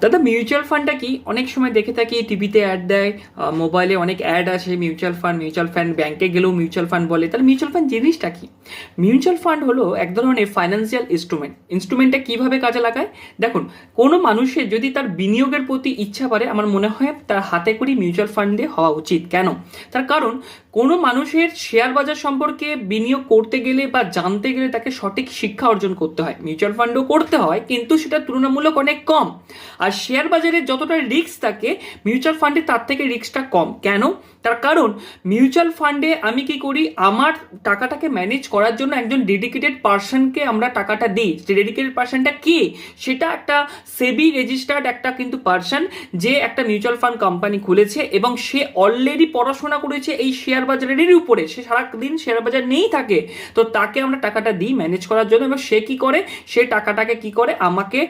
দাদা মিউচুয়াল ফান্ডটা কি? অনেক সময় দেখে থাকি টিভিতে অ্যাড দেয়, মোবাইলে অনেক অ্যাড আসে মিউচুয়াল ফান্ড, ব্যাংকে গেলেও মিউচুয়াল ফান্ড বলে। তাহলে মিউচুয়াল ফান্ড জিনিসটা কি? মিউচুয়াল ফান্ড হলো এক ধরনের ফাইন্যান্সিয়াল ইনস্ট্রুমেন্টটা কিভাবে কাজে লাগায় দেখুন। কোনো মানুষের যদি তার বিনিয়োগের প্রতি ইচ্ছা করে, আমার মনে হয় তার হাতে করি মিউচুয়াল ফান্ডে হওয়া উচিত। কেন? তার কারণ কোনো মানুষের শেয়ার বাজার সম্পর্কে বিনিয়োগ করতে গেলে বা জানতে গেলে তাকে সঠিক শিক্ষা অর্জন করতে হয়। মিউচুয়াল ফান্ডও করতে হয়, কিন্তু সেটা তুলনামূলক অনেক কম। আর শেয়ার বাজারে যতটা রিস্ক থাকে, মিউচুয়াল ফান্ডে তার থেকে রিস্কটা কম। কেন? তার কারণ মিউচুয়াল ফান্ডে আমি কি করি, আমার টাকাটাকে ম্যানেজ করার জন্য একজন ডেডিকেটেড পার্সনকে আমরা টাকাটা দিই। যে ডেডিকেটেড পার্সনটা কি? সেটা একটা সেবি রেজিস্টার্ড একটা কিন্তু পার্সন, যে একটা মিউচুয়াল ফান্ড কোম্পানি খুলেছে এবং সে অলরেডি পড়াশোনা করেছে এই শেয়ার বাজারের উপরে। সে সারাদিন শেয়ার বাজার নিয়েই থাকে। তো তাকে আমরা টাকাটা দিই ম্যানেজ করার জন্য, এবং সে কি করে, সে টাকাটাকে কি করে আমাকে